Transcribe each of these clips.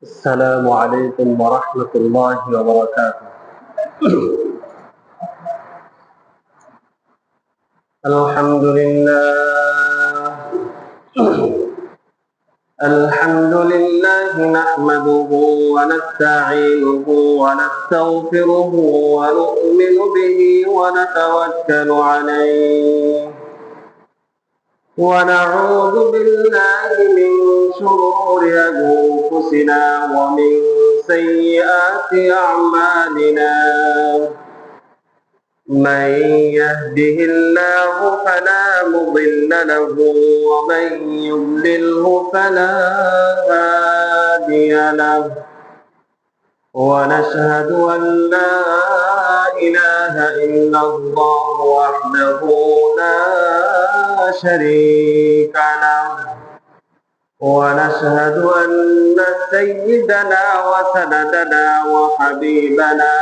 السلام عليكم ورحمة الله وبركاته. الحمد لله. الحمد لله نحمده ونستعينه ونستغفره ونؤمن به ونتوكل عليه ونعوذ بالله من شرور أنفسنا ومن سيئات أعمالنا. من يهده الله فلا مضل له ومن يضلله فلا هادي له، ونشهد أن لا إله إلا الله وحده لا شريك له، ونشهد أن سيدنا وسندنا وحبيبنا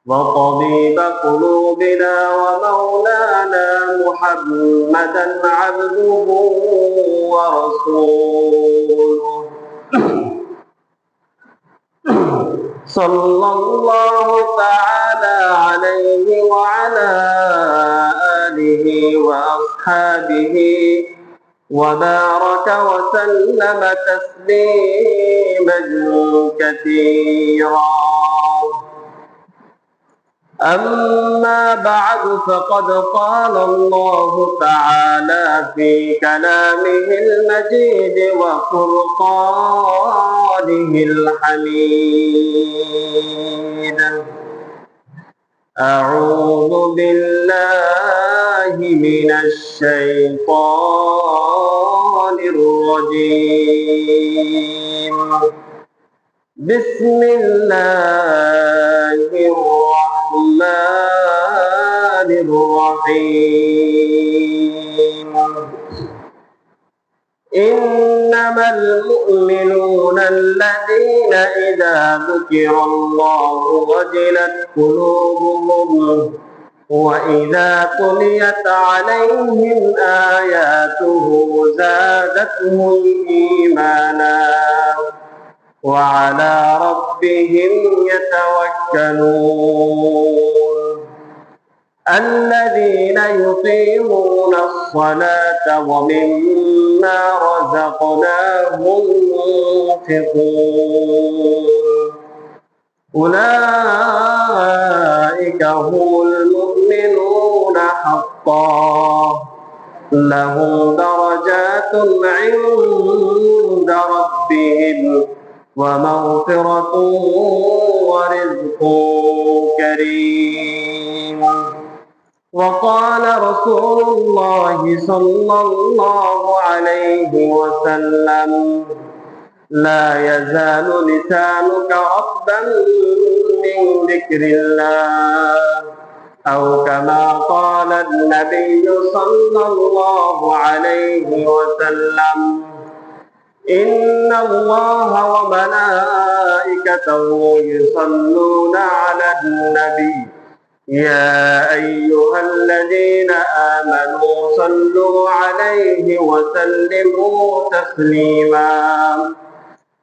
وطبيب قلوبنا ومولانا محمدا عبده ورسوله صلى الله تعالى عليه وعلى آله وأصحابه وبارك وسلم تسليما كثيرا. أما بعد فقد قال الله تعالى في كلامه المجيد وفرقانه الحميد: أعوذ بالله من الشيطان الرجيم. بسم الله الرحمن الرحيم. إنما المؤمنون الذين إذا ذكر الله وجلت قلوبهم وإذا تليت عليهم آياته زادتهم إيمانا وعلى ربهم يتوكلون. الذين يقيمون الصلاة ومما رزقناهم ينفقون أولئك هم المؤمنون حقا، لهم درجات عند ربهم ومغفرة ورزق كريم. وقال رسول الله صلى الله عليه وسلم: لا يزال لسانك رطبا من ذكر الله، أو كما قال النبي صلى الله عليه وسلم: إن الله وملائكته يصلون على النبي يا أيها الذين آمنوا صلوا عليه وسلموا تسليما.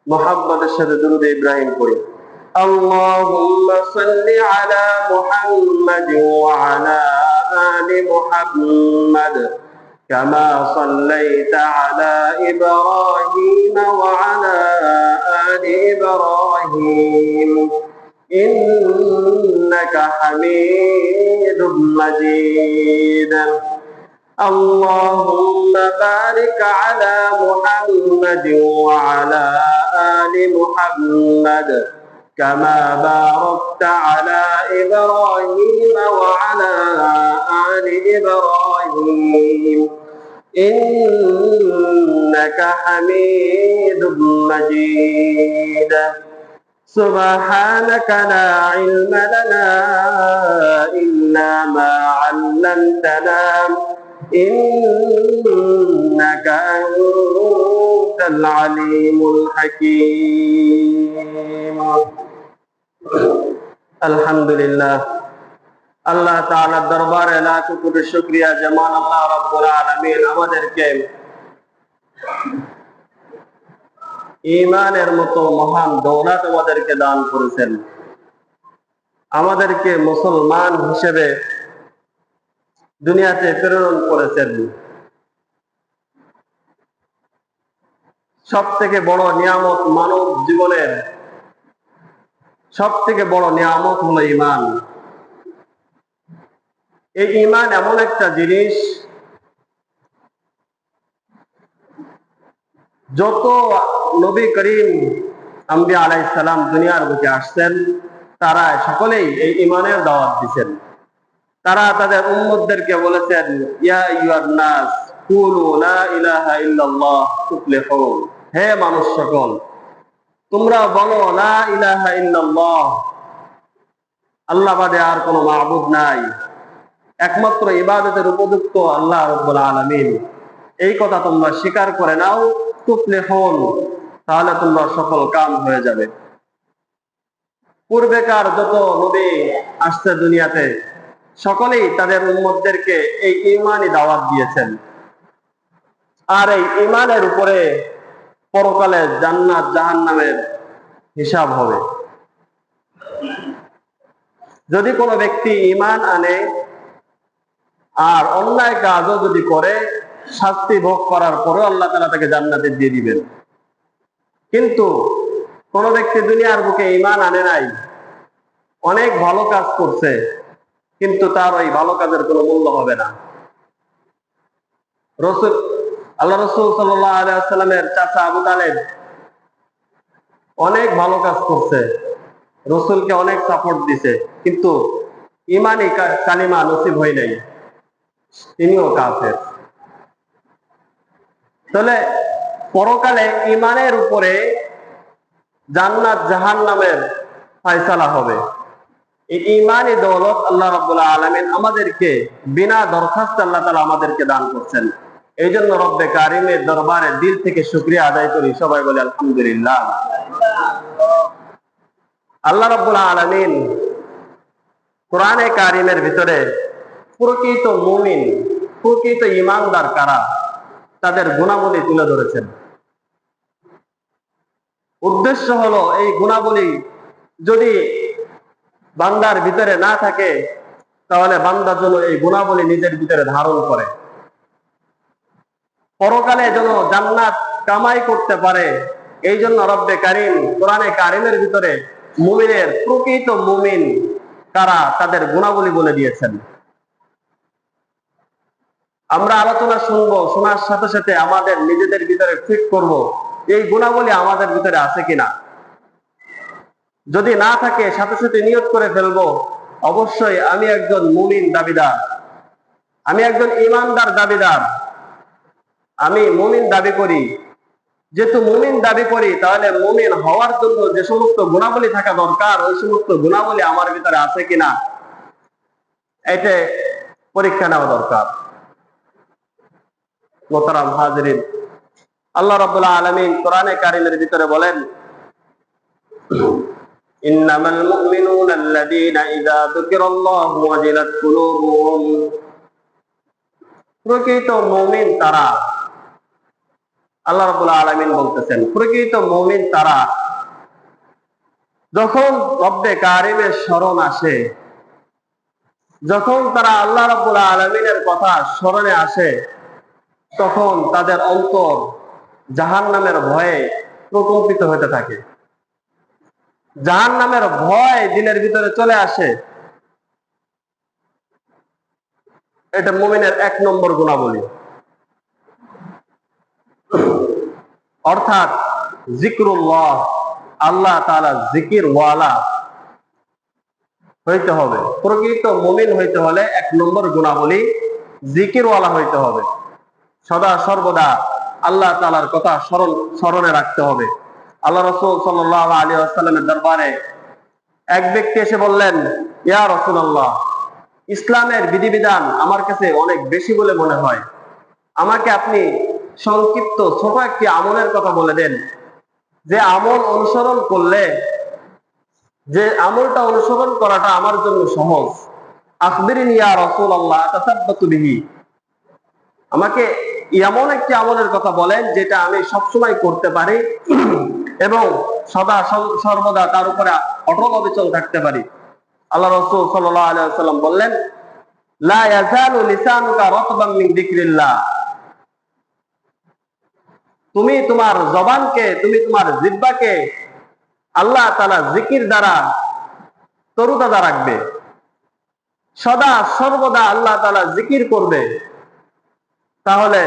محمد درود إبراهيم قري. اللهم صل على محمد وعلى آل محمد كما صليت على إبراهيم وعلى آل إبراهيم إنك حميد مجيد. اللهم بارك على محمد وعلى آل محمد كما باركت على إبراهيم وعلى آل إبراهيم إنك حميد مجيد. سبحانك لا علم لنا إلا ما علمتنا إنك أنت العليم الحكيم. الحمد لله। আল্লাহ তাআলার দরবারে লাখ কোটি শুকরিয়া যেমন আল্লাহ রাব্বুল আলামিন আমাদেরকে ঈমানের মতো মহান দৌলত আমাদেরকে দান করেছেন, আমাদেরকে মুসলমান হিসেবে দুনিয়াতে প্রেরণ করেছেন। সব থেকে বড় নিয়ামত, মানব জীবনের সব থেকে বড় নিয়ামত হলো ঈমান। এই ঈমান এমন একটা জিনিস, যত নবী করিম আম্বিয়া আলাইহিস সালাম দুনিয়ার বুকে আসছেন, তারা সকলেই এই ঈমানের দাওয়াত দিয়েছেন। তারা তাদের উম্মতদেরকে বলেছেন, ইয়া আইয়ুহান নাস কুলু লা ইলাহা ইল্লাল্লাহ তুফলিহুন, হে মানুষ সকল, তোমরা বলো লা ইলাহা ইল্লাল্লাহ, আল্লাহ বাদে আর কোনো মাবুদ নাই, একমাত্র ইবাদতের উপযুক্ত আল্লাহ রাব্বুল আলামিন, এই কথা তোমরা স্বীকার করে নাও, তুফলিহুন, তাহলে তোমরা সফল কাম হয়ে যাবে। পূর্বেকার যত নবী আসছে দুনিয়াতে, সকলেই তাদের উম্মতদেরকে এই ঈমানি দাওয়াত দিয়েছেন। আর এই ঈমানের উপরে পরকালে জান্নাত জাহান্নামের হিসাব হবে। যদি কোনো ব্যক্তি ঈমান আনে আর অন্যায় কাজও যদি করে, শাস্তি ভোগ করার পরেও আল্লাহ তাআলা তাকে জান্নাতে দিয়ে দিবেন। কিন্তু কোন ব্যক্তি দুনিয়ার বুকে ঈমান আনে নাই, অনেক ভালো কাজ করছে, কিন্তু তার ওই ভালো কাজের কোনো মূল্য হবে না। আল্লাহ রাসূল সাল্লাল্লাহু আলাইহি ওয়াসাল্লামের চাচা আবু তালেব অনেক ভালো কাজ করছে, রাসূলকে অনেক সাপোর্ট দিছে, কিন্তু ঈমানি কালিমা নসিব হয় নাই, তিনিও কাফের। তাহলে পরকালে ঈমানের উপরে জান্নাত জাহান্নামের ফয়সালা হবে। এই ঈমানি দৌলত আল্লাহ রাব্বুল আলামিন আমাদেরকে বিনা দরখাস্তে আল্লাহ তাআলা আমাদেরকে দান করছেন। এই জন্য রব্বে কারিমের দরবারে দিল থেকে শুকরিয়া আদায় করি, সবাই বলে আলহামদুলিল্লাহ। আল্লাহ রাব্বুল আলামিন কোরআনে কারিমের ভিতরে প্রকৃত মুমিন, প্রকৃত ঈমানদার কারা, তাদের গুণাবলী তুলে ধরেছেন। উদ্দেশ্য হলো এই গুণাবলী যদি বান্দার ভিতরে না থাকে, তাহলে বান্দা যেন এই গুণাবলী নিজের ভিতরে ধারণ করে, পরকালে যেন জান্নাত কামাই করতে পারে। এই জন্য রব্বে কারিম কোরআনে কারিমের ভিতরে মুমিনের, প্রকৃত মুমিন কারা, তাদের গুণাবলী বলে দিয়েছেন। আমরা আলোচনা শুনবো, শোনার সাথে সাথে আমাদের নিজেদের ভিতরে ঠিক করব এই গুণাবলী আমাদের ভিতরে আছে কিনা। যদি না থাকে, সাথে সাথে নিয়ত করে ফেলবো, অবশ্যই আমি একজন মুমিন দাবিদার, আমি একজন ঈমানদার দাবিদার, আমি মুমিন দাবি করি। যেহেতু মুমিন দাবি করি, তাহলে মুমিন হওয়ার জন্য যে সমস্ত গুণাবলী থাকা দরকার, ওই সমস্ত গুণাবলী আমার ভিতরে আছে কিনা, এটা পরীক্ষা নেওয়া দরকার। মোহতারাম হাজিরিন, আল্লাহ রাব্বুল আলামিন কোরআনে কারীমের ভিতরে বলেন, ইন্নামাল মুমিনুনা আল্লাযীনা ইযা যুকিরাল্লাহু ওয়াজিলাত কুলুবুহুম, প্রকৃত মুমিন তারা, আল্লাহ রাব্বুল আলামিন বলতেছেন প্রকৃত মুমিন তারা, যখন রব্বে কারীমের স্মরণ আসে, যখন তারা আল্লাহ রাব্বুল আলামিনের কথা স্মরণে আসে, তখন তাদের অন্তর জাহান্নামের ভয়ে প্রকম্পিত হতে থাকে। জাহান্নামের ভয় দিলের ভিতরে চলে আসে, এটা মুমিনের 1 নম্বর গুণাবলী। অর্থাৎ জিক্রুল্লাহ, আল্লাহ তাআলা জিকির ওয়ালা হইতে হবে। প্রকৃত মুমিন হইতে হলে 1 নম্বর গুণাবলী জিকির ওয়ালা হইতে হবে। সদা সর্বদা আল্লাহ তাআলার কথা স্মরণে রাখতে হবে। আল্লাহ রাসূল সাল্লাল্লাহু আলাইহি ওয়াসাল্লামের দরবারে এক ব্যক্তি এসে বললেন, ইয়া রাসূলুল্লাহ, ইসলামের বিধিবিধান আমার কাছে অনেক বেশি বলে মনে হয়, আমাকে আপনি সংক্ষিপ্ত ছোট একটি আমলের কথা বলে দেন, যে আমল অনুসরণ করলে, যে আমলটা অনুসরণ করাটা আমার জন্য সহজ। আখবিরনি ইয়া রাসূলুল্লাহ আতাসাব্বাতু বিহি, আমাকে এমন একটি আমলের কথা বলেন যেটা আমি সবসময় করতে পারি এবং সদা সর্বদা তার উপরে অটল অবিচল থাকতে পারি। আল্লাহ রাসূল সাল্লাল্লাহু আলাইহি ওয়াসাল্লাম বললেন, লা ইয়াজালু লিসানুকা রাতবান মিন যিকরিল্লাহ। তুমি তোমার জবানকে, তুমি তোমার জিহ্বাকে আল্লাহ তাআলা জিকির দ্বারা তরুতাজা রাখবে। সদা সর্বদা আল্লাহ তাআলা জিকির করবে, তাহলে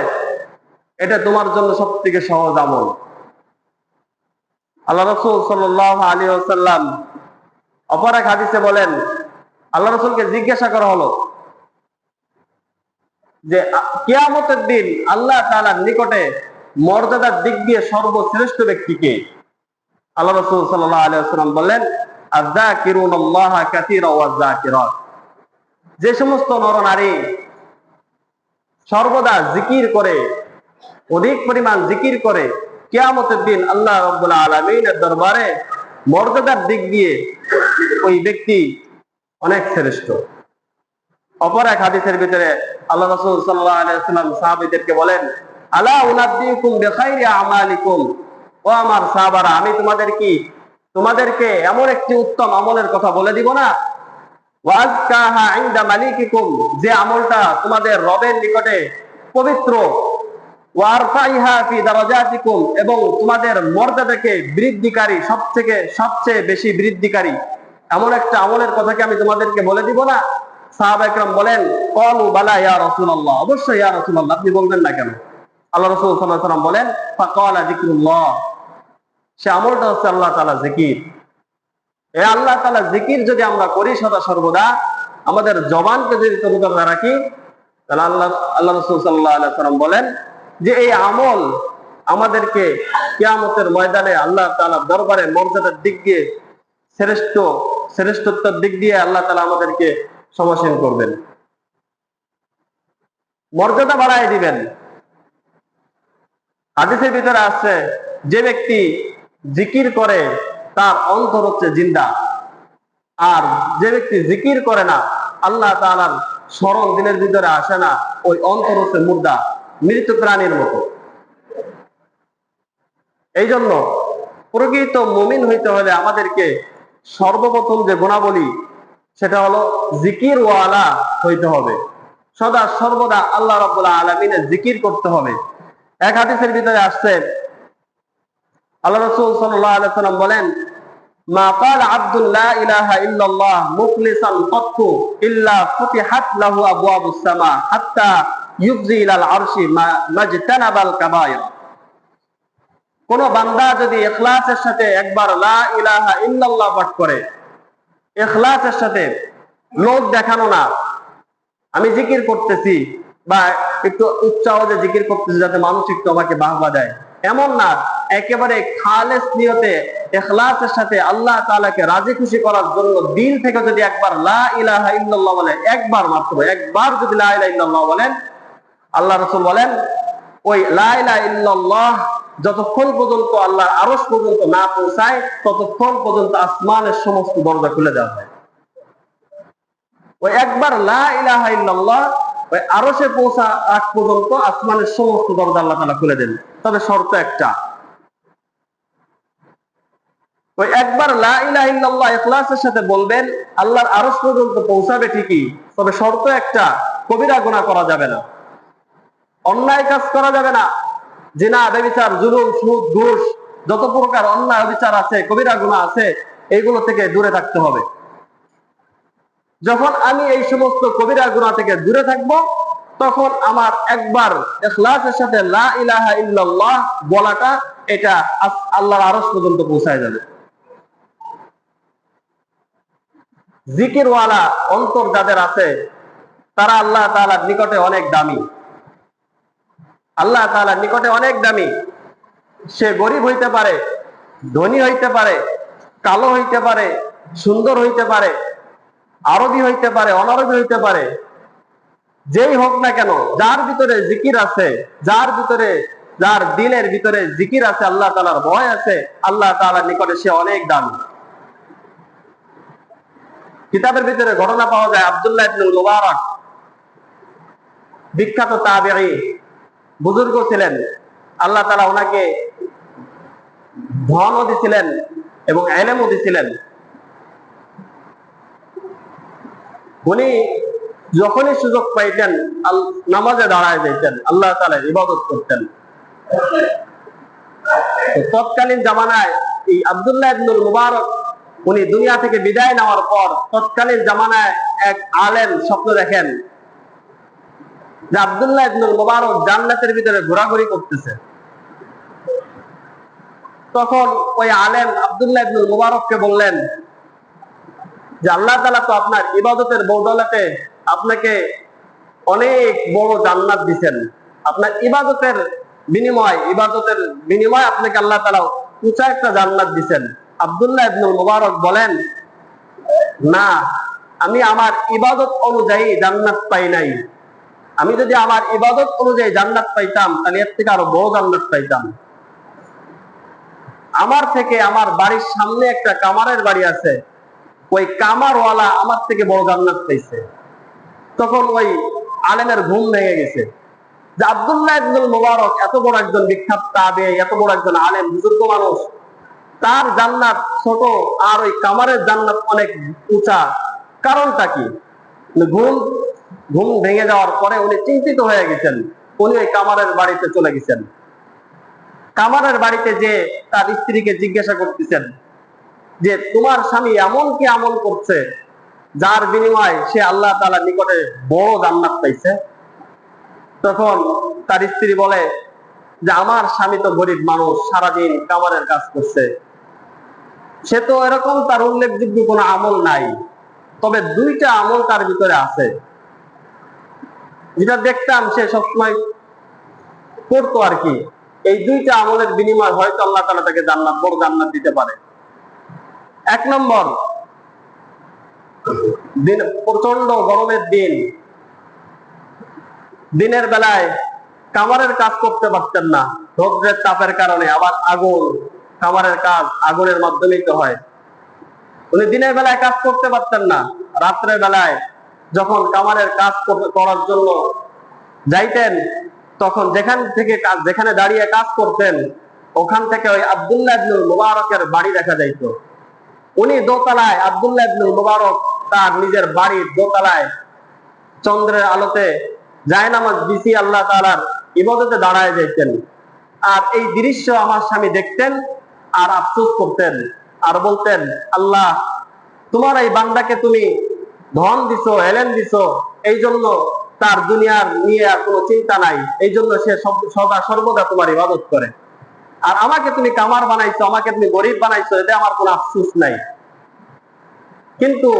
এটা তোমার জন্য সবথেকে সহজ আমল। আল্লাহ রাসূল সাল্লাল্লাহু আলাইহি ওয়াসাল্লাম অপর এক হাদিসে বলেন, আল্লাহ রাসূলকে জিজ্ঞাসা করা হলো যে কিয়ামতের দিন আল্লাহ তাআলার নিকটে মর্যাদার দিক দিয়ে সর্বশ্রেষ্ঠ ব্যক্তি কে? আল্লাহ রাসূল সাল্লাল্লাহু আলাইহি ওয়াসাল্লাম বললেন, আয-যাকিরুনাল্লাহা কাসীরা ওয়াজ-যাকিরাত। যে সমস্ত নরনারী সর্বদা জিকির করে, অধিক পরিমাণ জিকির করে, কিয়ামতের দিন আল্লাহ রাব্বুল আলামিনের দরবারে মর্যাদার দিক দিয়ে ওই ব্যক্তি অনেক শ্রেষ্ঠ। অপর এক হাদিসের ভিতরে আল্লাহ রাসূল সাল্লাল্লাহু আলাইহি ওয়াসাল্লাম সাহাবীদেরকে বলেন, আলা উনাব্বিউকুম বিখাইরি আমালিকুম। ও আমার সাহাবারা, আমি তোমাদেরকে এমন একটি উত্তম আমলের কথা বলে দিব না? ওয়াজকাহা ইনদা মালিকিকুম, যে আমলটা তোমাদের রবের নিকটে পবিত্র। ওয়ারফাইহা ফি দারাজাতিকুম, এবং তোমাদের মর্যাদাকে বৃদ্ধিকারী, সবচেয়ে বেশি বৃদ্ধিকারী এমন একটা আমলের কথা কি আমি তোমাদেরকে বলে দিব না? সাহাবা একরাম বলেন, ক্বালু বালা ইয়া রাসূলুল্লাহ, অবশ্যই ইয়া রাসূলুল্লাহ, আপনি বলবেন না কেন? আল্লাহ রাসূল সাল্লাল্লাহু আলাইহি ওয়াসাল্লাম বলেন, ফাকালা যিকরুল্লাহ, সে আমলটা হচ্ছে আল্লাহ তাআলা জিকির। এই আল্লাহ তাআলা জিকির যদি আমরা করি সদা সর্বদা, আমাদের জবানকে যদি তরুতাজা রাখি, তাহলে আল্লাহ রাসূল সাল্লাল্লাহু আলাইহি ওয়াসাল্লাম বলেন যে এই আমল আমাদেরকে কিয়ামতের ময়দানে আল্লাহ তাআলার দরবারে মর্যাদার দিক দিয়ে শ্রেষ্ঠত্বের দিক দিয়ে আল্লাহ তাআলা আমাদেরকে সমাসীন করবেন, মর্যাদা বাড়ায় দিবেন। হাদিসের ভিতরে আছে, যে ব্যক্তি জিকির করে তার অন্তর হচ্ছে জিন্দা, আর যে ব্যক্তি জিকির করে না, আল্লাহ তাআলার স্মরণ দিনের ভিতরে আসে না, ওই অন্তর হচ্ছে মুর্দা, মৃত প্রাণীর মতো। এই জন্য প্রকৃত মুমিন হইতে হলে আমাদেরকে সর্বপ্রথম যে গুণাবলী, সেটা হলো জিকির ওয়ালা হইতে হবে। সদা সর্বদা আল্লাহ রাব্বুল আলামিনের জিকির করতে হবে। এক হাদিসের ভিতরে আসছে, আল্লাহ রাসূল সাল্লাল্লাহু আলাইহি ওয়াসাল্লাম বলেন, মা ক্বালা আবদুল লা ইলাহা ইল্লাল্লাহ মুখলিসান কাত্তু ইল্লা ফুতিহাত লাহু আবওয়াবুস সামা হাত্তা ইউফজি ইলাল আরশি মাজতানাবাল কাবায়ের। কোন বান্দা যদি ইখলাসের সাথে একবার লা ইলাহা ইল্লাল্লাহ পাঠ করে, ইখলাসের সাথে, লোক দেখানো না, আমি জিকির করতেছি বা একটু উচ্চ আওয়াজে জিকির করতেছি যাতে মানুষ একটু আমাকে বাহবা দেয়, এমন না, একেবারে খালেস নিয়তে ইখলাসের সাথে আল্লাহ তাআলাকে রাজি খুশি করার জন্য দিল থেকে যদি একবার লা ইলাহা ইল্লাল্লাহ বলে, একবার মাত্র একবার যদি লা ইলাহা ইল্লাল্লাহ বলেন, আল্লাহ রাসূল বলেন ওই লা ইলাহা ইল্লাল্লাহ যতক্ষণ পর্যন্ত আল্লাহর আরশ পর্যন্ত না পৌঁছায়, ততক্ষণ পর্যন্ত আসমানের সমস্ত দরজা খুলে দেওয়া হয়। ওই একবার লা ইলাহা ইল্লাল্লাহ ওই আরশে পৌঁছা আগ পর্যন্ত আসমানের সমস্ত দরজা আল্লাহ তাআলা খুলে দেন। তবে শর্ত একটা, ওই একবার লা ইলাহা ইল্লাল্লাহ ইখলাসের সাথে বলবেন, আল্লাহর আরশ পর্যন্ত পৌঁছাবে ঠিকই, তবে শর্ত একটা, কবিরা গুনাহ করা যাবে না, অন্যায় কাজ করা যাবে না, জিনা, ব্যভিচার, জুলুম, সুদ, ঘুষ, যত প্রকার অন্যায় বিচার আছে, কবিরা গুনাহ আছে, এইগুলো থেকে দূরে থাকতে হবে। যখন আমি এই সমস্ত কবিরা গুনাহ থেকে দূরে থাকব, তখন আমার একবার ইখলাসের সাথে লা ইলাহা ইল্লাল্লাহ বলাটা, এটা আল্লাহর আরশ পর্যন্ত পৌঁছায় যাবে। জিকির ওয়ালা অন্তর যাদের আছে, তারা আল্লাহ তাআলার নিকটে অনেক দামি। আল্লাহ তাআলার নিকটে অনেক দামি। সে গরিব হইতে পারে, ধনী হইতে পারে, কালো হইতে পারে, সুন্দর হইতে পারে, আরবি হইতে পারে, অনারবি হইতে পারে, যেই হোক না কেন, যার ভিতরে জিকির আছে, যার দিলের ভিতরে জিকির আছে, আল্লাহ তাআলার ভয় আছে, আল্লাহ তাআলার নিকটে সে অনেক দামি। কিতাবের ভিতরে ঘটনা পাওয়া যায়, আব্দুল্লাহ ইবনে মুবারক বিখ্যাত তাবেঈ বুজুর্গ ছিলেন। আল্লাহ তাআলা ওনাকে ধনও দিছিলেন এবং ইলমও দিছিলেন। উনি যখনই সুযোগ পাইতেন নামাজে দাঁড়ায় যাইতেন, আল্লাহ তাআলার ইবাদত করতেন। তৎকালীন জামানায় এই আব্দুল্লাহ ইবনুল মুবারক উনি দুনিয়া থেকে বিদায় নেওয়ার পর তৎকালীন জামানায় এক আলেম স্বপ্ন দেখেন যে আব্দুল্লাহ ইবনুল মুবারক জান্নাতের ভিতরে ঘোরাঘুরি করতেছে। তখন ওই আলেম আব্দুল্লাহ ইবনুল মুবারককে বললেন যে আল্লাহ তাআলা তো আপনার ইবাদতের বদৌলতে আপনাকে অনেক বড় জান্নাত দিবেন, আপনার ইবাদতের বিনিময়ে আপনাকে আল্লাহ তাআলা উঁচা একটা জান্নাত দিবেন। আব্দুল্লাহ ইবনুল মুবারক বলেন, না, আমি আমার ইবাদত অনুযায়ী জান্নাত পাই নাই। আমি যদি আমার ইবাদত অনুযায়ী জান্নাত পাইতাম তাহলে এর থেকে আরো বড় জান্নাত পাইতাম। আমার থেকে আমার বাড়ির সামনে একটা কামারের বাড়ি আছে, ওই কামারওয়ালা আমার থেকে বড় জান্নাত পাইছে। তখন ওই আলেমের ঘুম ভেঙে গেছে যে আব্দুল্লাহ ইবনুল মুবারক এত বড় একজন বিখ্যাত তাবেঈ, এত বড় একজন আলেম বুজুর্গ মানুষ, তার জান্নাত ছোট আর ওই কামারের জান্নাত অনেক উঁচা, কারণটা কি? ঘুম ভেঙে যাওয়ার পরে উনি চিন্তিত হয়ে গেছেন। উনি ওই কামারের বাড়িতে চলে গেছেন। কামারের বাড়িতে যে তার স্ত্রীকে জিজ্ঞাসা করতেছেন যে তোমার স্বামী এমন কি আমল করছে যার বিনিময়ে সে আল্লাহ তাআলার নিকটে বড় জান্নাত পাইছে? তখন তার স্ত্রী বলে যে আমার স্বামী তো গরিব মানুষ, সারাদিন কামারের কাজ করছে, সে তো এরকম তার উল্লেখযোগ্য কোনো আমল নাই, তবে দুইটা আমল তার ভিতরে আছে যেটা দেখতাম সে সবসময় করতো আর কি। এই দুইটা আমলের বিনিময় হয়তো আল্লাহ তাআলা তাকে বড় জান্নাত দিতে পারে। এক নম্বর, প্রচন্ড গরমের দিনের বেলায় কামারের কাজ করতে পারতেন না রৌদ্রের তাপের কারণে। আবার কামারের কাজ আগুনের মাধ্যমেই তো হয়। উনি দিনের বেলায় কাজ করতে পারতেন না। রাত্রের বেলায় যখন কামারের কাজ করার জন্য যাইতেন, তখন যেখানে দাঁড়িয়ে কাজ করতেন ওখান থেকে ওই আব্দুল্লাহ ইবনুল মুবারকের বাড়ি দেখা যাইত। উনি দোতলায়, আব্দুল্লাহ ইবনুল মুবারক তার নিজের বাড়ির দোতলায় চন্দ্রের আলোতে জায়নামাজ বিছিয়ে আল্লাহ তাআলার ইবাদতে দাঁড়ায় যাইতেন। আর এই দৃশ্য আমার স্বামী দেখতেন আর আফসোস করতেন আর বলতেন, আল্লাহ, তোমার এই বান্দাকে তুমি ধন দিছো, এলেম দিছো, এই জন্য তার দুনিয়ার নিয়ে আর কোনো চিন্তা নাই, এই জন্য সে সদা সর্বদা তোমার ইবাদত করে। আর আমাকে তুমি কামার বানাইছো, আমাকে তুমি গরিব বানাইছো, এতে আমার কোনো আফসোস নাই। কিন্তু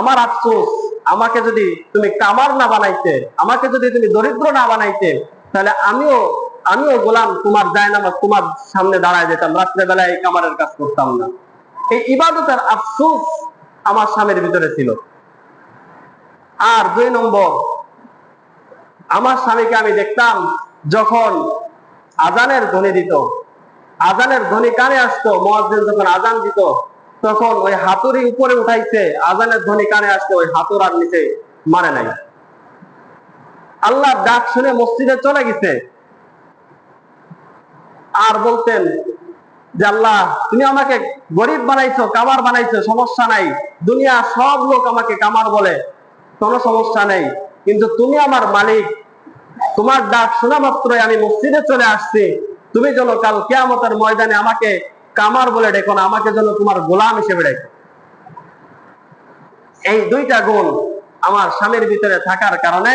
আমার আফসোস, আমাকে যদি তুমি কামার না বানাইতে, আমাকে যদি তুমি দরিদ্র না বানাইতে, তাহলে আমিও গোলাম তোমার জায়নামাজ তোমার সামনে দাঁড়ায় যেতাম, রাত্রে বেলায় এই কামারের কাজ করতাম না। এই ইবাদতের আফসোস আমার স্বামীর ভিতরে ছিল। আর দুই নম্বর, আমার স্বামীকে আমি দেখতাম যখন আজানের ধ্বনি দিত, আজানের ধ্বনি কানে আসতো, মুয়াজ্জিন যখন আজান দিত তখন ওই হাতুড়ি উপরে উঠাইছে, আজানের ধ্বনি কানে আসতো, ওই হাতুর আর নিচে মানে নাই। আল্লাহর ডাক শুনে মসজিদে চলে গেছে আর বলতেন যে আল্লাহ, তুমি আমাকে গরিব বানাইছো, কামার বানাইছো, সমস্যা নাই, দুনিয়া সব লোক আমাকে কামার বলে, কোনো সমস্যা নেই, কিন্তু তুমি আমার মালিক, তোমার ডাক শোনা মাত্রই আমি মসজিদে চলে আসছি, তুমি যেন কাল কিয়ামতের ময়দানে আমাকে কামার বলে ডেকো না, আমাকে যেন তোমার গোলাম হিসেবে ডেকো। এই দুইটা গুণ আমার স্বামীর ভিতরে থাকার কারণে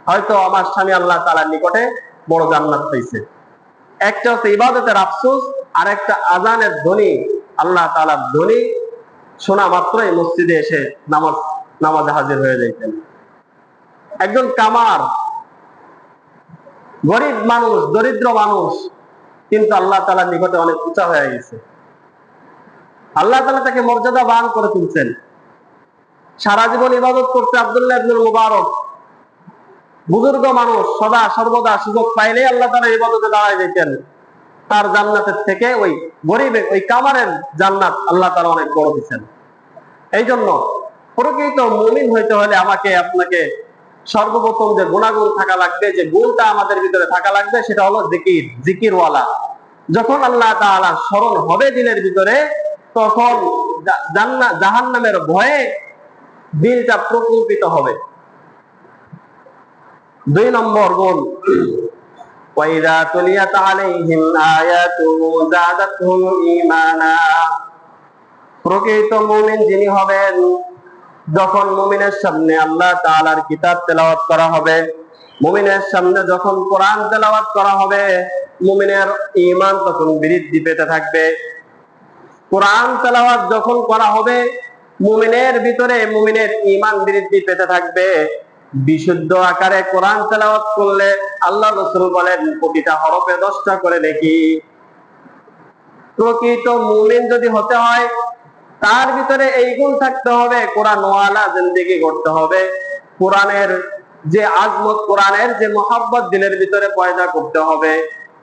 হয়তো আমার স্বামী আল্লাহ তাআলার নিকটে বড় জান্নাত পাইছে। একটা হচ্ছে ইবাদতের আফসোস, আর একটা আজানের ধ্বনি, আল্লাহ তাআলার ধ্বনি শোনা মাত্রই মসজিদে এসে নামাজে হাজির হয়ে যাইতেন। একজন কামার, গরিব মানুষ, দরিদ্র মানুষ, কিন্তু আল্লাহ তাআলার নিকটে অনেক উঁচা হয়ে গেছে। আল্লাহ তাআলা তাকে মর্যাদাবান করে তুলছেন। সারা জীবন ইবাদত করতে আব্দুল্লাহ ইবনুল মুবারক, বুজুর্গ মানুষ, সদা সর্বদা সুযোগ পাইলেই আল্লাহ তাআলার ইবাদতে দাঁড়ায় যেতেন। তার জান্নাতের থেকে ওই গরিবের, ওই কামারের জান্নাত আল্লাহ তাআলা অনেক বড় দিচ্ছেন। এই জন্য প্রকৃত মুমিন হইতে হলে আমাকে আপনাকে সর্বপ্রথম যে গুণাগুণ থাকা লাগবে, যে গুণটা আমাদের ভিতরে থাকা লাগবে, সেটা হলো জিকির, জিকিরওয়ালা। যখন আল্লাহ তাআলা স্মরণ হবে দিলের ভিতরে, তখন জাহান্নামের ভয়ে দিলটা প্রকম্পিত হবে। 2 নম্বর গুণ, ওয়াইদা তুলিয়াত আলাইহিম আয়াতুহু যাদাতহুম ঈমানা। প্রকৃত মুমিন যিনি হবেন, যখন মুমিনের সামনে আল্লাহ তাআলার কিতাব তেলাওয়াত করা হবে, মুমিনের সামনে যখন কোরআন তেলাওয়াত করা হবে, মুমিনের ঈমান তখন বৃদ্ধি পেতে থাকবে। কোরআন তেলাওয়াত যখন করা হবে, মুমিনের ভিতরে মুমিনের ঈমান বৃদ্ধি পেতে থাকবে। বিশুদ্ধ আকারে কোরআন তেলাওয়াত করলে আল্লাহ রাসূল বলেন প্রতিটা হরফে 10টা করে নেকি। প্রকৃত মুমিন যদি হতে হয়, তার ভিতরে এই গুণ থাকতে হবে, কোরআন ওয়ালা জিন্দেগি করতে হবে। কোরআনের যে আজমত, কোরআনের যে মহব্বত দিলের ভিতরে পয়দা করতে হবে।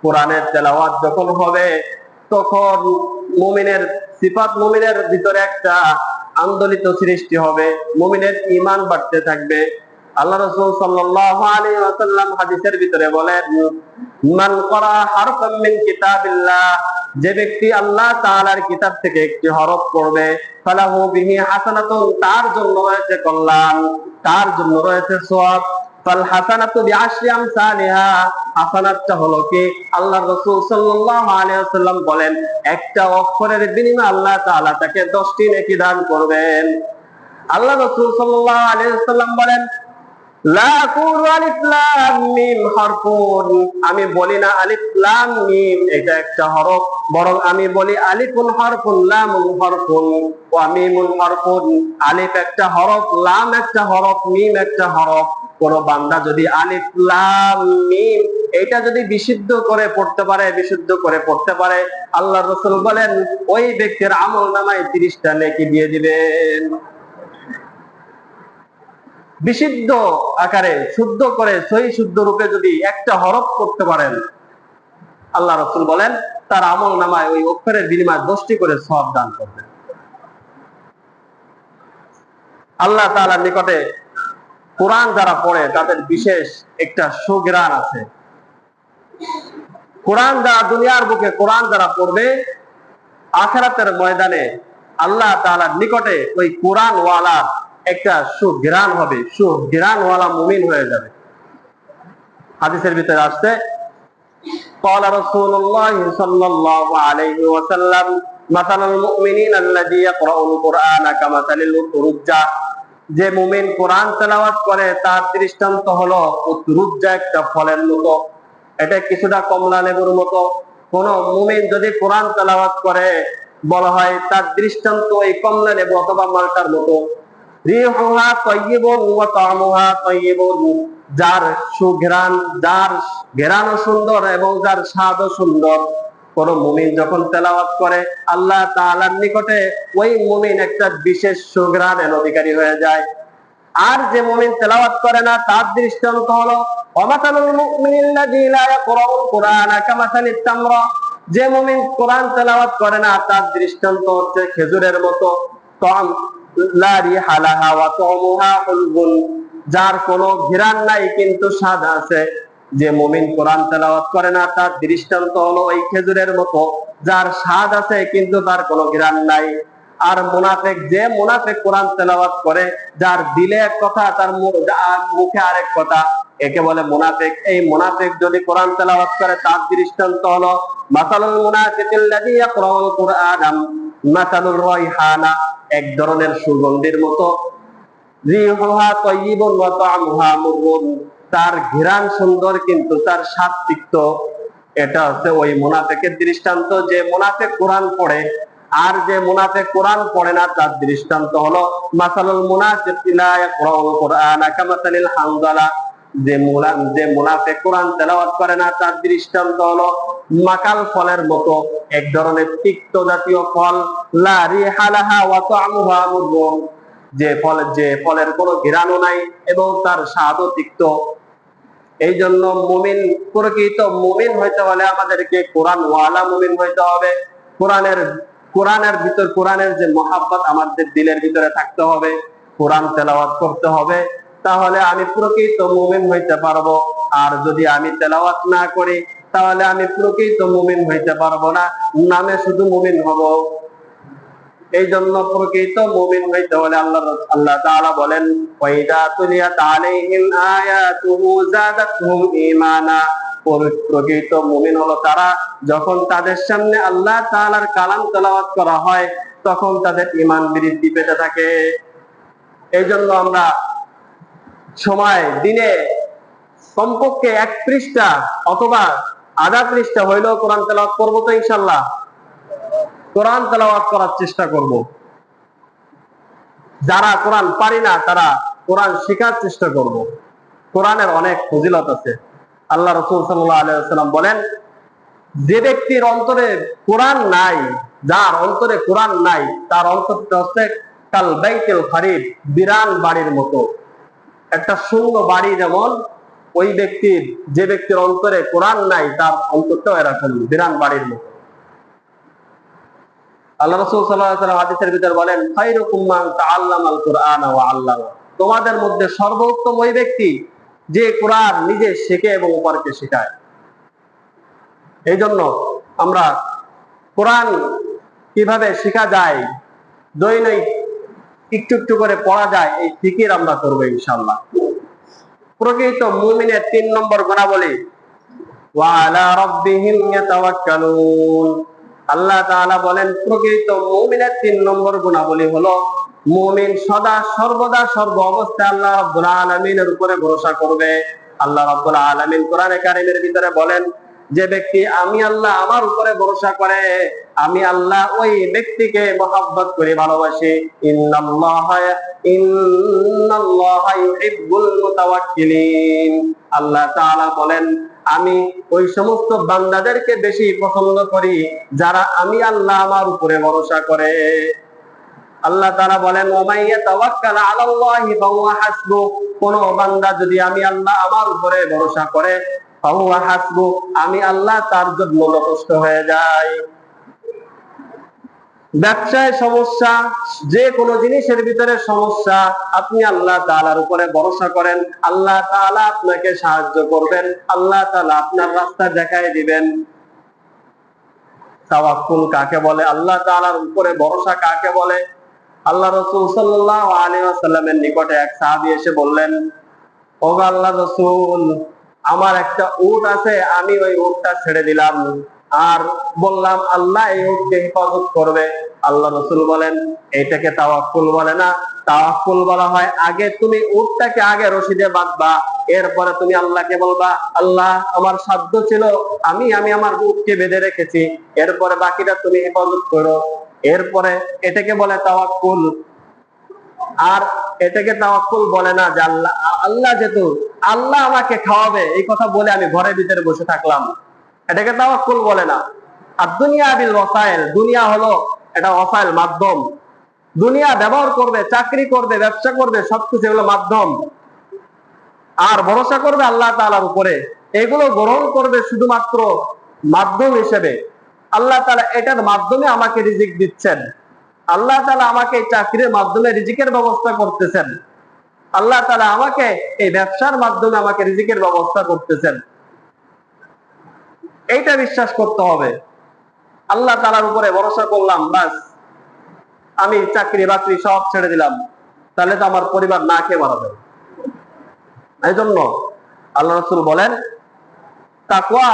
কোরআনের তেলাওয়াত যখন হবে, তখন মুমিনের সিফাত, মুমিনের ভিতরে একটা আন্দোলিত সৃষ্টি হবে, মুমিনের ঈমান বাড়তে থাকবে। আল্লাহ রাসূল সাল্লাল্লাহু আলাইহি ওয়াসাল্লাম হাদিসের ভিতরে বলেন, মান ক্বারা হারফাম মিন কিতাবিল্লাহ, যে ব্যক্তি আল্লাহ তাআলার কিতাব থেকে একটি হরফ পড়বে, ফালাহু বিহি হাসানাতুন, তার জন্য রয়েছে কল্যাণ, তার জন্য রয়েছে সওয়াব। ফাল হাসানাতু বিআশরি আমসালিহা, হাসানাতটা হলো কি, আল্লাহর রাসূল সাল্লাল্লাহু আলাইহি ওয়াসাল্লাম বলেন একটা অক্ষরের বিনিময়ে আল্লাহ তাআলা তাকে 10টি নেকি দান করবেন। আল্লাহ রাসূল সাল্লাল্লাহু আলাইহি ওয়াসাল্লাম বলেন, লা আকুলু আলিফ লাম মিম হরফুন, আমি বলি না আলিফ লাম মিম এটা একটা হরফ, বরং আমি বলি আলিফুন হরফুন লামুন হরফুন ওয়া মিমুন হরফুন। আলিফ একটা হরফ, লাম একটা হরফ, মিম একটা হরফ। কোন বান্দা যদি আলিফ লাম মিম এটা যদি বিশুদ্ধ করে পড়তে পারে, বিশুদ্ধ করে পড়তে পারে, আল্লাহর রাসূল বলেন ওই ব্যক্তির আমলনামায় 30টা নেকি দিয়ে দিবেন। বিশুদ্ধ আকারে, শুদ্ধ করে, সহি শুদ্ধ রূপে যদি একটা হরফ করতে পারেন, আল্লাহ রাসূল বলেন তার আমলনামায় ওই অক্ষরের বিনিময়ে 10টি করে সওয়াব দান করবেন। আল্লাহ তাআলার নিকটে কোরআন যারা পড়ে তাদের বিশেষ একটা সুঘ্রাণ আছে। কোরআন যারা দুনিয়ার বুকে কোরআন যারা পড়বে, আখিরাতের ময়দানে আল্লাহ তাআলার নিকটে ওই কোরআন ওয়ালা একটা সুঘ্রাণ হবে, সুঘ্রাণ ওয়ালা মুমিন হয়ে যাবে। হাদিসের ভিতরে আসছে, قال رسول الله صلى الله عليه وسلم مثل المؤمنين الذي يقرأ القرآن كمثل الأترجة, যে মুমিন কোরআন তেলাওয়াত করে তার দৃষ্টান্ত হলো উতরুজ্জা, একটা ফলের মতো, এটা কিছুটা কমলা লেবুর মতো। কোন মুমিন যদি কোরআন তেলাওয়াত করে, বলা হয় তার দৃষ্টান্ত এই কমলা লেবু অথবা মালটার মতো। রিহুহা তাইয়্যিবুন ওয়া তা'মুহা তাইয়্যিবুন, যার সুঘ্রাণ, যার ঘ্রাণও সুন্দর এবং যার স্বাদও সুন্দর। কোন মুমিন যখন তেলাওয়াত করে, আল্লাহ তাআলার নিকটে ওই মুমিন একটা বিশেষ সুঘ্রাণের অধিকারী হয়ে যায়। আর যে মুমিন তেলাওয়াত করে না, তার দৃষ্টান্ত হলো ওয়ামাসালুল মুমিনিল্লাযী লা ইয়াকরাউল কুরআনা কামাসালিত তামরা, যে মুমিন কোরআন তেলাওয়াত করে না তার দৃষ্টান্ত হচ্ছে খেজুরের মতো। তাম লা রিহা লাহা ওয়া তা'মুহা হুলবুন, যার কোনো ঘ্রাণ নাই কিন্তু স্বাদ আছে। যে মুমিন কোরআন তেলাওয়াত করে না তার দৃষ্টান্ত হলো ওই খেজুরের মতো, যার স্বাদ আছে কিন্তু তার কোনো ঘ্রাণ নাই। আর মুনাফিক, যে মুনাফিক কোরআন তেলাওয়াত করে, যার দিলে এক কথা তার মুখে আরেক কথা, একে বলে মুনাফিক। এই মুনাফিক যদি কোরআন তেলাওয়াত করে তার দৃষ্টান্ত হলো মাসালুল মুনাফিকিল্লাযী ইয়াকরাউল কুরআনা মাসালুর রাইহানা, এক ধরনের সুগন্ধির মতো। রিহুহা তাইয়্যিবুন ওয়া তা'মুহা মুররুন, তার ঘ্রাণ সুন্দর কিন্তু তার স্বাদ তিক্ত। এটা হচ্ছে ওই মুনাফিকের দৃষ্টান্ত, যে মুনাফিক কোরআন পড়ে। আর যে মুনাফিক কোরআন পড়ে না তার দৃষ্টান্ত হলো মাসালুল মুনাফিকি লা ইয়াকরাউল কুরআনা কামাসালিল হানজালা, যে মুনাফিক কোরআন তেলাওয়াত করে না তার দৃষ্টান্ত হলো মাকাল ফলের মতো, এক ধরনের তিক্ত জাতীয় ফল। লা রিহা লাহা ওয়া তা'মুহা মুররুন, যে ফলের কোনো ঘ্রাণও নাই এবং তার স্বাদও তিক্ত। এই জন্য মুমিন, প্রকৃত মুমিন হইতে হলে আমাদেরকে কোরআন ওয়ালা মুমিন হইতে হবে। কোরআনের যে মহাব্বত আমাদের দিলের ভিতরে থাকতে হবে। কোরআন তেলাওয়াত করতে হবে, তাহলে আমি প্রকৃত মুমিন হইতে পারবো। আর যদি আমি তেলাওয়াত না করি তাহলে আমি প্রকৃত মুমিন হইতে পারবো না, নামে শুধু মুমিন হব। এই জন্য প্রকৃত মুমিন হইতে হলে আল্লাহ তাআলা বলেন, ওয়াইদা তুলিয়াত আলাইহিম আয়াতুহু যাদাতহুম ঈমানা। প্রকৃত মুমিন হলো তারা যখন তাদের সামনে আল্লাহ তাআলার কালাম তেলাওয়াত করা হয় তখন তাদের ঈমান বৃদ্ধি পেতে থাকে। এই জন্য আমরা সময় দিনে কমপক্ষে 1 পৃষ্ঠা অথবা আধা পৃষ্ঠা হইলেও কোরআন তেলাওয়াত করবো তো ইনশাআল্লাহ। কোরআন তেলাওয়াত করার চেষ্টা করব। যারা কোরআন পারি না তারা কোরআন শেখার চেষ্টা করব। কোরআনের অনেক ফজিলত আছে। আল্লাহ রাসূল সাল্লাল্লাহু আলাইহি ওয়াসাল্লাম বলেন, যে ব্যক্তির অন্তরে কোরআন নাই, যার অন্তরে কোরআন নাই, তার অন্তরটা হচ্ছে কাল বাইতুল খারিব, বিরান বাড়ির মতো। একটা শূন্য বাড়ি যেমন, ওই ব্যক্তির, যে ব্যক্তির অন্তরে কোরআন নাই তার অন্তরটাও এরকম বিরান বাড়ির মতো। আল্লাহ রাসূল সাল্লাল্লাহু আলাইহি ওয়াসাল্লাম হাদিসের ভিতর বলেন, খায়রুকুম মান তাআল্লামাল কুরআনা ওয়া আল্লামা। তোমাদের মধ্যে সর্বোত্তম ওই ব্যক্তি যে কোরআন নিজে শেখে এবং অপরকে শেখায়। এই জন্য আমরা কোরআন কিভাবে শেখা যায়, দৈনিক একটু একটু করে পড়া যায়, এই ফিকির আমরা করবো ইনশাআল্লাহ। প্রকৃত মুমিনের 3 নম্বর গুণাবলী, ওয়া আলা রাব্বিহিম ইয়াতাওয়াক্কালুন। আল্লাহ তাআলা বলেন প্রকৃত মুমিনের 3 নম্বর গুণাবলী হলো, মুমিন সদা সর্বদা সর্ব অবস্থায় আল্লাহ রাব্বুল আলামিনের উপরে ভরসা করবে। আল্লাহ রাব্বুল আলামিন কোরআনে কারীমের ভিতরে বলেন, যে ব্যক্তি আমি আল্লাহ আমার উপরে ভরসা করে, আমি আল্লাহ ওই ব্যক্তিকে মহব্বত করে ভালোবাসি। ইন্নাল্লাহা ইউহিব্বুল মুতাওয়াক্কিলিন। আল্লাহ তাআলা বলেন, আমি ওই সমস্ত বান্দাদেরকে বেশি পছন্দ করি যারা আমি আল্লাহ আমার উপরে ভরসা করে। আল্লাহ তাআলা বলেন, ওয়ামাই ইয়াতাওয়াক্কাল আলাল্লাহি ফাহুয়া হাসবু। কোন বান্দা যদি আমি আল্লাহ আমার উপরে ভরসা করে, ফাহুয়া হাসবু, আমি আল্লাহ তার জন্য যথেষ্ট হয়ে যায়। ব্যবসায় সমস্যা, যে কোনো জিনিসের ভিতরে সমস্যা, আপনি আল্লাহ তাআলার উপরে ভরসা করেন, আল্লাহ তাআলা আপনাকে সাহায্য করবেন, আল্লাহ তাআলা আপনার রাস্তা দেখায় দিবেন। তাওয়াক্কুল কাকে বলে, আল্লাহ তাআলার উপরে ভরসা কাকে বলে? আল্লাহ রাসূল সাল্লাল্লাহু আলাইহি ওয়াসাল্লামের নিকটে এক সাহাবী এসে বললেন, ও আল্লাহর রাসূল, আমার একটা উট আছে, আমি ওই উটটা ছেড়ে দিলাম আর বললাম আল্লাহ এই উটকে হেফাজত করবে। আল্লাহ রাসূল বলেন, এটাকে তাওয়াক্কুল বলে না। তাওয়াক্কুল বলা হয় আগে তুমি উটটাকে আগে রশিদে বাঁধবা, এরপরে তুমি আল্লাহকে বলবা আল্লাহ আমার সাধ্য ছিল, আমি আমার উটকে বেঁধে রেখেছি, এরপরে বাকিটা তুমি হেফাজত করো। এরপরে এটাকে বলে তাওয়াক্কুল। আর এটাকে তাওয়াক্কুল বলে না যে আল্লাহ যেহেতু আল্লাহ আমাকে খাওয়াবে এই কথা বলে আমি ঘরের ভিতরে বসে থাকলাম, এটাকে তাওয়াক্কুল বলে না। আর দুনিয়া বিল ওয়াসাইল, দুনিয়া হলো এটা ওয়াসাইল, মাধ্যম। দুনিয়া ব্যবহার করবে, চাকরি করবে, ব্যবসা করবে, সবকিছু এগুলো মাধ্যম। আর ভরসা করবে আল্লাহ তাআলার উপরে, এগুলো গ্রহণ করবে শুধুমাত্র মাধ্যম হিসেবে। আল্লাহ তাআলা এটার মাধ্যমে আমাকে রিজিক দিচ্ছেন, আল্লাহ তাআলা আমাকে এই চাকরির মাধ্যমে রিজিকের ব্যবস্থা করতেছেন, আল্লাহ তাআলা আমাকে এই ব্যবসার মাধ্যমে আমাকে রিজিকের ব্যবস্থা করতেছেন। এইটা বিশ্বাস করতে হবে। আল্লাহ তাআলার উপরে ভরসা করলাম, বাস আমি চাকরি বাকরি সব ছেড়ে দিলাম, তাহলে তো আমার পরিবার না খেয়ে মারা যাবে। এই জন্য আল্লাহ রাসূল বলেন, তাকওয়া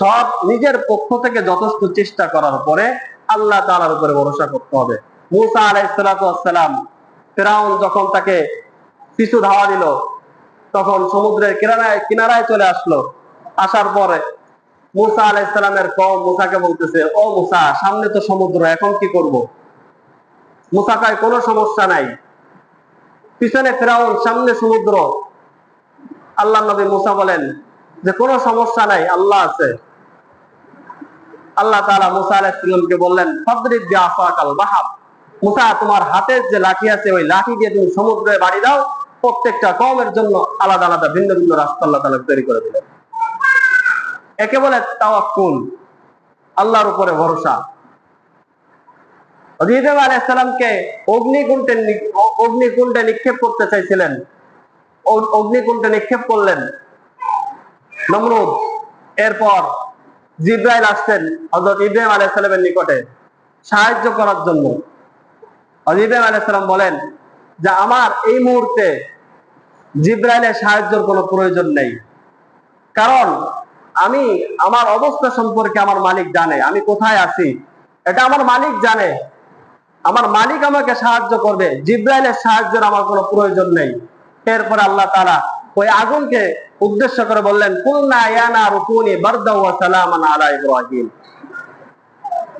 সব নিজের পক্ষ থেকে যথেষ্ট চেষ্টা করার পরে আল্লাহ তাআলার উপরে ভরসা করতে হবে। মূসা আলাইহিস সালাতু ওয়াস সালাম, ফিরআউন যখন তাকে পিছু ধাওয়া দিল, তখন সমুদ্রের কিনারায় চলে আসলো। আসার পরে মূসা আলাইহিস সালামের কওম মূসাকে বলতেছে, ও মূসা, সামনে তো সমুদ্র, এখন কি করব? মূসা কয়, কোনো সমস্যা নাই, পিছনে ফিরআউন, সামনে সমুদ্র। আল্লাহর নবী মূসা বলেন যে কোনো সমস্যা নাই, আল্লাহ আছে। আল্লাহ তাআলা মূসা আলাইহিস সালামকে বললেন, ফাদরিব বিআসাকাল বাহর। মূসা, তোমার হাতে যে লাঠি আছে ওই লাঠি দিয়ে তুমি সমুদ্রে বাড়ি দাও। প্রত্যেকটা কওমের জন্য আলাদা আলাদা ভিন্ন ভিন্ন রাস্তা আল্লাহ তাআলা তৈরি করে দিলেন। একে বলে তাওয়াক্কুল, আল্লাহর উপরে ভরসা। ইব্রাহিম আলাইহিস সালামকে অগ্নিকুণ্ডে নিক্ষেপ করতে চাইছিলেন, অগ্নিকুণ্ডে নিক্ষেপ করলেন নমরুদ। এরপর জিবরাইল আসছেন হযরত ইব্রাহিম আলাইহিস সালামের নিকটে সাহায্য করার জন্য। ইব্রাহিম আলাইহিস সালাম বলেন যে আমার এই মুহূর্তে জিবরাইলের সাহায্যের কোনো প্রয়োজন নেই, কারণ আমি আমার অবস্থা সম্পর্কে আমার মালিক জানে, আমি কোথায় আছি এটা আমার মালিক জানে। আমার মালিক আমাকে সাহায্য করবে, জিবরাইলের সাহায্যের আমার কোনো প্রয়োজন নেই। এরপরে আল্লাহ তাআলা ওই আগুনকে উদ্দেশ্য করে বললেন, কুলনা ইয়া নারু কুনি বারদাও ওয়া সালামান আলা ইব্রাহিম,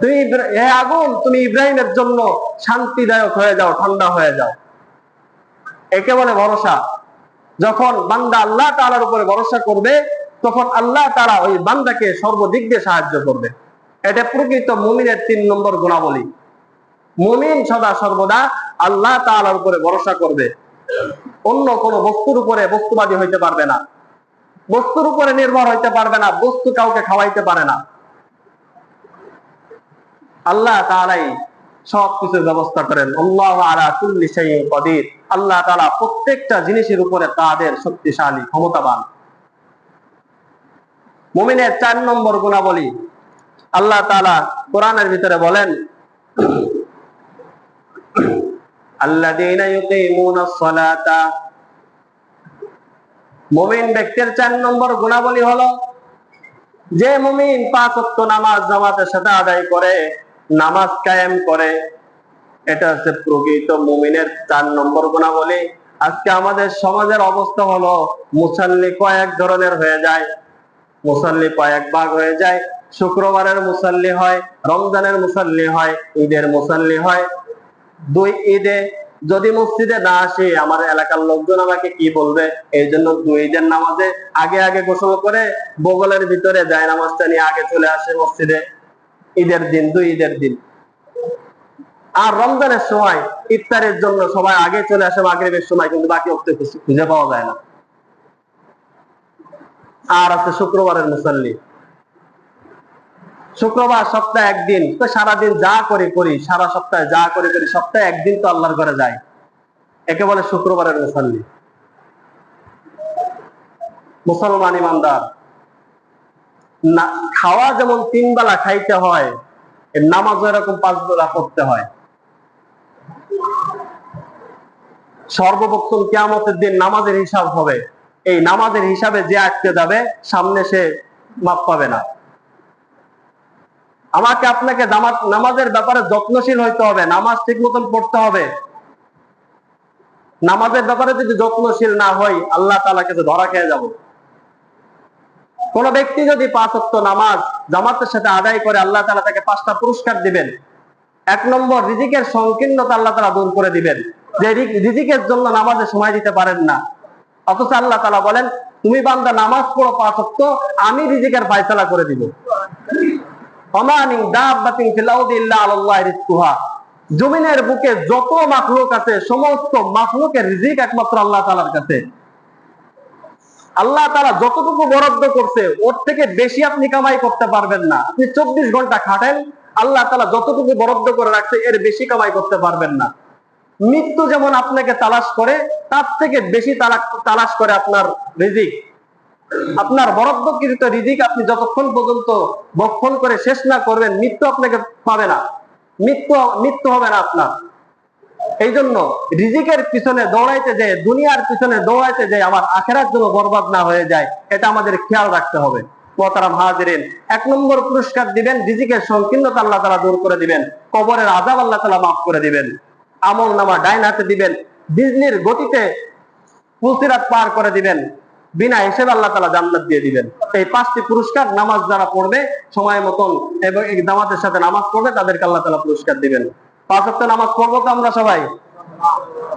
তুমি হে আগুন তুমি ইব্রাহিমের জন্য শান্তিদায়ক হয়ে যাও, ঠান্ডা হয়ে যাও। একে বলে ভরসা। যখন বান্দা আল্লাহ তাআলার উপরে ভরসা করবে তখন আল্লাহ তাআলা ওই বান্দাকে সর্বদিক দিয়ে সাহায্য করবে। এটা প্রকৃত মুমিনের 3 নম্বর গুণাবলী। মুমিন সদা সর্বদা আল্লাহ তাআলার উপরে ভরসা করবে, অন্য কোন বস্তুর উপরে বস্তুবাদী হইতে পারবে না, বস্তুর উপরে নির্ভর হইতে পারবে না, বস্তু কাউকে খাওয়াইতে পারে না। আল্লাহ তাআলাই সবকিছুর ব্যবস্থা করেন। আল্লাহু আলা কুল্লি শাইইন কাদির। আল্লাহ তাআলা প্রত্যেকটা জিনিসের উপরে কাদের, শক্তিশালী, ক্ষমতাবান। মুমিনের 4 নম্বর গুণাবলী আল্লাহ তাআলা কোরআনের ভিতরে বলেন, আল্লাযীনা ইউকিমুনাস সালাতা। মুমিন ব্যক্তির 4 নম্বর গুণাবলী হলো যে মুমিন 5 ওয়াক্ত নামাজ জামাতের সাথে আদায় করে, নামাজ কায়েম করে। এটা হচ্ছে প্রকৃত মুমিনের 4 নম্বর গুণাবলী। আজকে আমাদের সমাজের অবস্থা হলো মুসাল্লি কয়েক ধরনের হয়ে যায়, মুসাল্লি কয়েক ভাগ হয়ে যায়। শুক্রবারের মুসাল্লি হয়, রমজানের মুসাল্লি হয়, ঈদের মুসাল্লি হয়। 2 ঈদে যদি মসজিদে না আসে আমার এলাকার লোকজন আমাকে কি বলবে, এই জন্য 2 ঈদের নামাজে আগে আগে গোসল করে বগলের ভিতরে যায় নামাজটা নিয়ে আগে চলে আসে মসজিদে ঈদের দিন, 2 ঈদের দিন। আর রমজানের সময় ইফতারের জন্য সবাই আগে চলে আসে মাগরিবের সময়, কিন্তু বাকি ওয়াক্তে খুঁজে পাওয়া যায় না। আর আছে শুক্রবারের মুসাল্লি। শুক্রবার সপ্তাহে একদিন, তো সারাদিন যা করি, সারা সপ্তাহে যা করি, সপ্তাহে একদিন তো আল্লাহর ঘরে যায়। একে বলে শুক্রবারের মুসাল্লি। মুসলমান ইমানদার, খাওয়া যেমন 3 বেলা খাইতে হয়, নামাজও এরকম 5 বেলা পড়তে হয়। সর্বপ্রথম কিয়ামতের দিন নামাজের হিসাব হবে। এই নামাজের হিসাবে যে আটকে যাবে সামনে সে মাপ পাবে না। আমাকে আপনাকে নামাজের ব্যাপারে যত্নশীল হইতে হবে, নামাজ ঠিক মতন পড়তে হবে। নামাজের ব্যাপারে যদি যত্নশীল না হই আল্লাহ তাআলার কাছে ধরা খেয়ে যাব। কোন ব্যক্তি যদি 5 ওয়াক্ত নামাজ জামাতের সাথে আদায় করে আল্লাহ তাআলা তাকে 5টা পুরস্কার দিবেন। 1 নম্বর, রিজিকের সংকীর্ণতা আল্লাহ তাআলা দূর করে দিবেন। যে রিজিকের জন্য নামাজে সময় দিতে পারেন না, অথচ আল্লাহ তাআলা বলেন তুমি বান্দা নামাজ পড়ো 5 ওয়াক্ত, আমি রিজিকের ফয়সালা করে দিব। জমিনের বুকে যত মাখলুক আছে সমস্ত মাখলুকের রিজিক একমাত্র আল্লাহ তাআলার কাছে। আল্লাহ তাআলা যতটুকু বরাদ্দ করছে ওর থেকে বেশি আপনি কামাই করতে পারবেন না। আপনি 24 ঘন্টা খাটেন, আল্লাহ তাআলা যতটুকু বরাদ্দ করে রাখছে এর বেশি কামাই করতে পারবেন না। মৃত্যু যেমন আপনাকে তালাশ করে, তার থেকে বেশি তালাশ করে আপনার রিজিক। আপনার বরাদ্দকৃত রিজিক আপনি যতক্ষণ পর্যন্ত ভক্ষণ করে শেষ না করবেন মৃত্যু আপনাকে পাবে না, মৃত্যু হবে না আপনার। এই জন্য রিজিকের পিছনে দৌড়াইতে যায়, দুনিয়ার পিছনে দৌড়াইতে যায় আমার আখিরাত যেন বরবাদ না হয়ে যায়, এটা আমাদের খেয়াল রাখতে হবে। মোহতারাম হাজিরিন, 1 নম্বর পুরস্কার দিবেন, রিজিকের সংকীর্ণতা আল্লাহ তাআলা দূর করে দিবেন, কবরের আযাব আল্লাহ তাআলা মাফ করে দিবেন, আমল নামা ডাইন হাতে দিবেন, বিজলির গতিতে পুলসিরাত পার করে দিবেন, বিনা হিসেবে আল্লাহ তাআলা জান্নাত দিয়ে দিবেন। এই 5টি পুরস্কার নামাজ যারা পড়বে সময় মতন এবং জামাতের সাথে নামাজ পড়বে তাদেরকে আল্লাহ তাআলা পুরস্কার দিবেন। 5 ওয়াক্ত নামাজ পড়বো তো আমরা সবাই,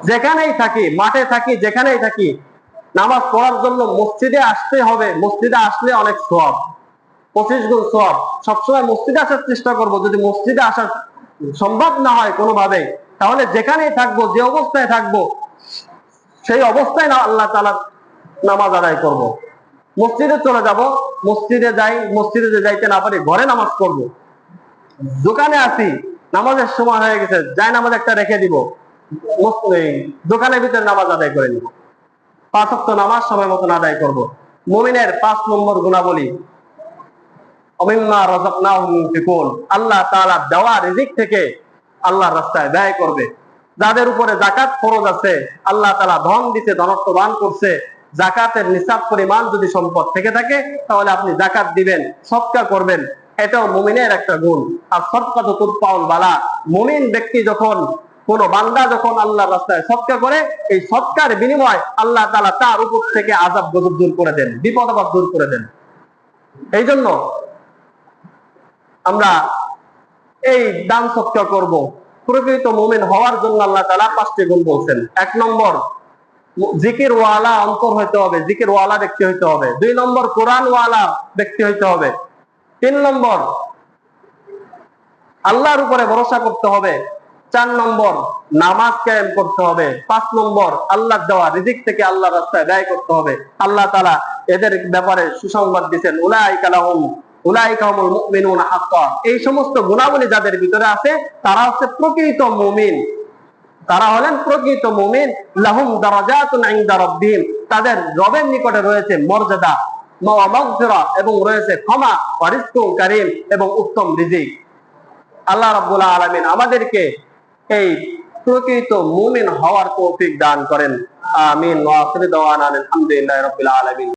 যেখানেই থাকি, মাঠে থাকি, যেখানেই থাকি, নামাজ পড়ার জন্য মসজিদে আসতে হবে। মসজিদে আসলে অনেক সওয়াব, 25 গুণ সওয়াব। সবসময় মসজিদে আসার চেষ্টা করব। যদি মসজিদে আসা সম্ভব না হয় কোনোভাবে, তাহলে যেখানেই থাকবো, যে অবস্থায় থাকবো সেই অবস্থায় না আল্লাহ তাআলার নামাজ আদায় করব। মসজিদে চলে যাব, মসজিদে যাই, মসজিদে যাইতে না পারি ঘরে নামাজ পড়বো। দোকানে আছি, নামাজের সময় হয়ে গেছে, যাই নামাজ একটা রেখে দিব, দোকানের ভিতরে নামাজ আদায় করে নিব, 5 ওয়াক্ত নামাজ সময় মতন আদায় করব। মুমিনের 5 নম্বর গুণাবলী, আল্লাহ তাআলা দেওয়া রিজিক থেকে আল্লাহর রাস্তায় ব্যয় করবে। যাদের উপরে যাকাত ফরজ আছে, আল্লাহ তাআলা ধন দিতে, ধনত্ব দান করছে, যাকাতের নিসাব পরিমাণ যদি সম্পদ থেকে থাকে তাহলে আপনি যাকাত দিবেন, সদকা করবেন, এটাও মুমিনের একটা গুণ। আর সদকাতু তুতফাউল বালা, মুমিন ব্যক্তি যখন, কোন বান্দা যখন আল্লাহর রাস্তায় সদকা করে, এই সদকার বিনিময় আল্লাহ তাআলা তার উপর থেকে আযাব গজব দূর করে দেন, বিপদ আপদ দূর করে দেন। এই জন্য আমরা এই দান সদকা করব। প্রকৃত মুমিন হওয়ার জন্য আল্লাহ তাআলা 5টি গুণ বলছেন। 1 নম্বর, জিকির ওয়ালা অন্তর হইতে হবে, জিকির ওয়ালা ব্যক্তি হইতে হবে। 2 নম্বর, কোরআন ওয়ালা ব্যক্তি হইতে হবে। 3 নম্বর, আল্লাহর উপরে ভরসা করতে হবে। 4 নম্বর, নামাজ কায়েম করতে হবে। 5 নম্বর, আল্লাহর দেওয়া রিজিক থেকে আল্লাহর রাস্তায় ব্যয় করতে হবে। আল্লাহ তাআলা এদের ব্যাপারে সুসংবাদ দিয়েছেন, উলাইকা হুমুল মুমিনুনা হাক্কা। এই সমস্ত গুণাবলী যাদের ভিতরে আছে তারা হচ্ছে প্রকৃত মুমিন, তারা হলেন প্রকৃত মুমিন। লাহুম দারাজাতুন ইনদা রাব্বিহিম, তাদের রবের নিকটে রয়েছে মর্যাদা ওয়া মাগফিরাহ, এবং রয়েছে ক্ষমা, ওয়া রিজকুন কারীম, এবং উত্তম রিজিক। আল্লাহ রাব্বুল আলামিন আমাদেরকে এই প্রকৃত মুমিন হওয়ার তৌফিক দান করেন। আমিন। ওয়া আখিরু দাওয়ানা আলহামদুলিল্লাহি রাব্বিল আলামিন।